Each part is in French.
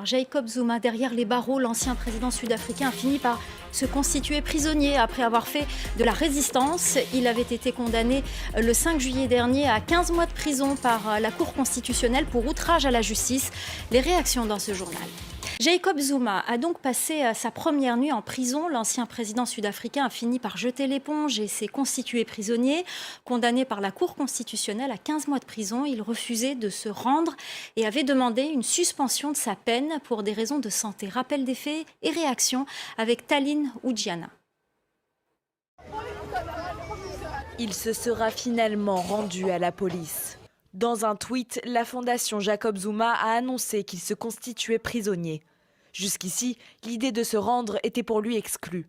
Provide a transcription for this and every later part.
par Jacob Zuma derrière les barreaux, l'ancien président sud-africain a fini par se constituer prisonnier après avoir fait de la résistance. Il avait été condamné le 5 juillet dernier à 15 mois de prison par la Cour constitutionnelle pour outrage à la justice. Les réactions dans ce journal. Jacob Zuma a donc passé sa première nuit en prison. L'ancien président sud-africain a fini par jeter l'éponge et s'est constitué prisonnier. Condamné par la Cour constitutionnelle à 15 mois de prison, il refusait de se rendre et avait demandé une suspension de sa peine pour des raisons de santé. Rappel des faits et réaction avec Taline Oudjiana. Il se sera finalement rendu à la police. Dans un tweet, la fondation Jacob Zuma a annoncé qu'il se constituait prisonnier. Jusqu'ici, l'idée de se rendre était pour lui exclue.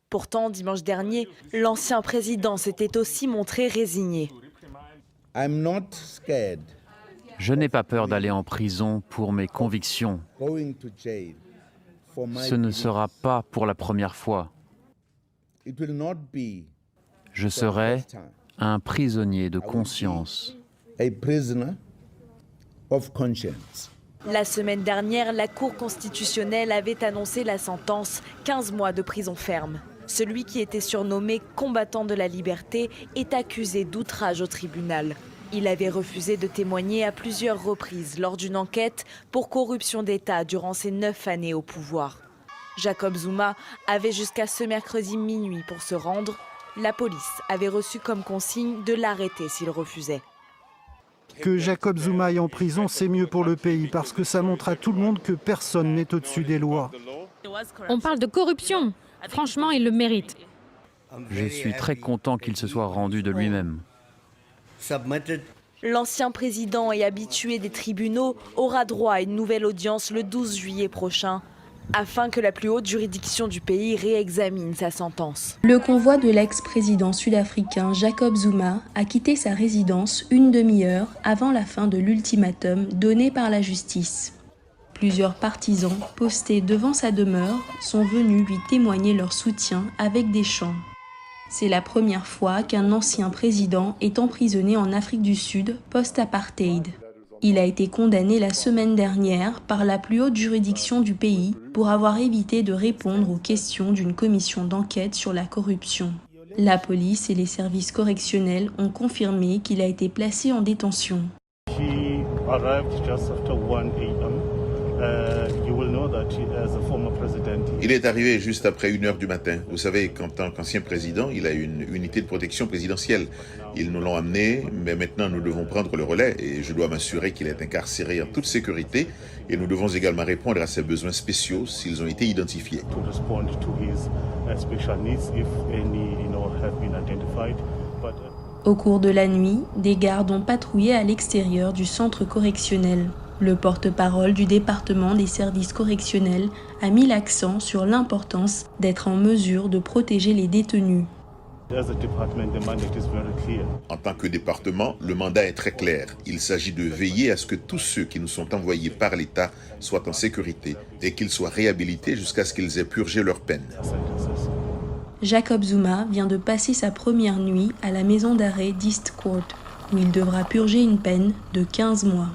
Pourtant, dimanche dernier, l'ancien président s'était aussi montré résigné. Je n'ai pas peur d'aller en prison pour mes convictions. Ce ne sera pas pour la première fois. Je serai un prisonnier de conscience. La semaine dernière, la Cour constitutionnelle avait annoncé la sentence 15 mois de prison ferme. Celui qui était surnommé combattant de la liberté est accusé d'outrage au tribunal. Il avait refusé de témoigner à plusieurs reprises lors d'une enquête pour corruption d'État durant ses 9 années au pouvoir. Jacob Zuma avait jusqu'à ce mercredi minuit pour se rendre. La police avait reçu comme consigne de l'arrêter s'il refusait. Que Jacob Zuma aille en prison, c'est mieux pour le pays parce que ça montre à tout le monde que personne n'est au-dessus des lois. On parle de corruption. Franchement, il le mérite. Je suis très content qu'il se soit rendu de lui-même. L'ancien président et habitué des tribunaux aura droit à une nouvelle audience le 12 juillet prochain, afin que la plus haute juridiction du pays réexamine sa sentence. Le convoi de l'ex-président sud-africain Jacob Zuma a quitté sa résidence une demi-heure avant la fin de l'ultimatum donné par la justice. Plusieurs partisans postés devant sa demeure sont venus lui témoigner leur soutien avec des chants. C'est la première fois qu'un ancien président est emprisonné en Afrique du Sud post-apartheid. Il a été condamné la semaine dernière par la plus haute juridiction du pays pour avoir évité de répondre aux questions d'une commission d'enquête sur la corruption. La police et les services correctionnels ont confirmé qu'il a été placé en détention. Il est arrivé juste après 1h du matin. Vous savez qu'en tant qu'ancien président, il a une unité de protection présidentielle. Ils nous l'ont amené, mais maintenant nous devons prendre le relais et je dois m'assurer qu'il est incarcéré en toute sécurité et nous devons également répondre à ses besoins spéciaux s'ils ont été identifiés. Au cours de la nuit, des gardes ont patrouillé à l'extérieur du centre correctionnel. Le porte-parole du département des services correctionnels a mis l'accent sur l'importance d'être en mesure de protéger les détenus. En tant que département, le mandat est très clair. Il s'agit de veiller à ce que tous ceux qui nous sont envoyés par l'État soient en sécurité et qu'ils soient réhabilités jusqu'à ce qu'ils aient purgé leur peine. Jacob Zuma vient de passer sa première nuit à la maison d'arrêt d'East Court, où il devra purger une peine de 15 mois.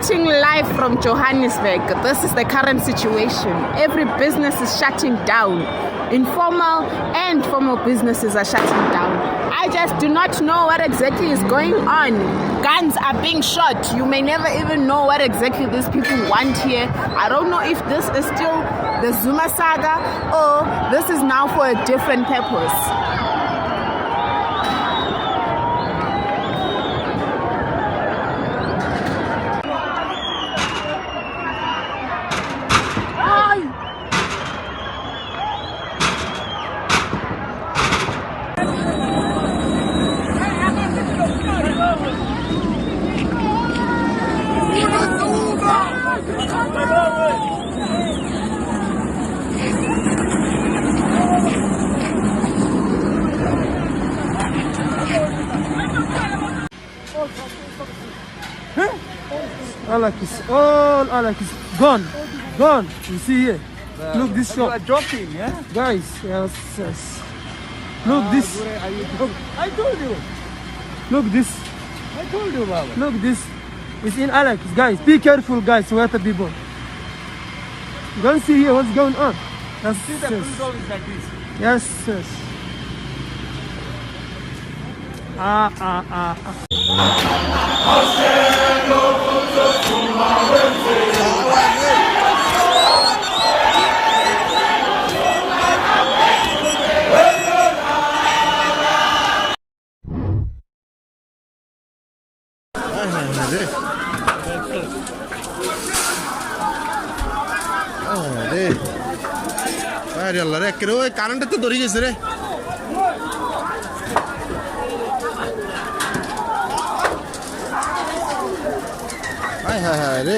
reporting live from Johannesburg. This is the current situation. Every business is shutting down. Informal and formal businesses are shutting down. I just do not know what exactly is going on. Guns are being shot. You may never even know what exactly these people want here. I don't know if this is still the Zuma saga or this is now for a different purpose. All Alak is gone. You see here. Look this shop. You are joking, yeah? Guys, yes. Look this. I told you. Look this. I told you, Baba. Look this. It's in Alak, guys. Be careful, guys. Where the people. You don't see here what's going on. Yes, see the building is like this. Yes. Current তো ধরে গেছে রে রে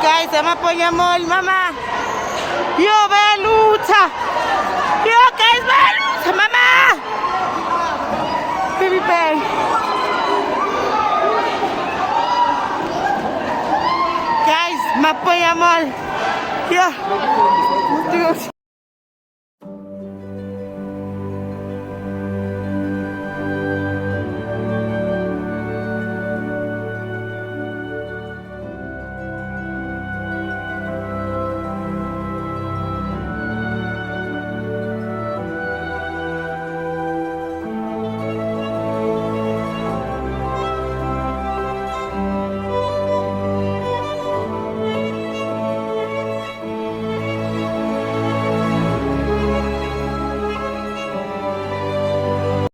guys, amaponya mall, mama. Yo, baluta. Yo, guys, baluta, mama. Baby bang. Guys, maponya mall. Yo.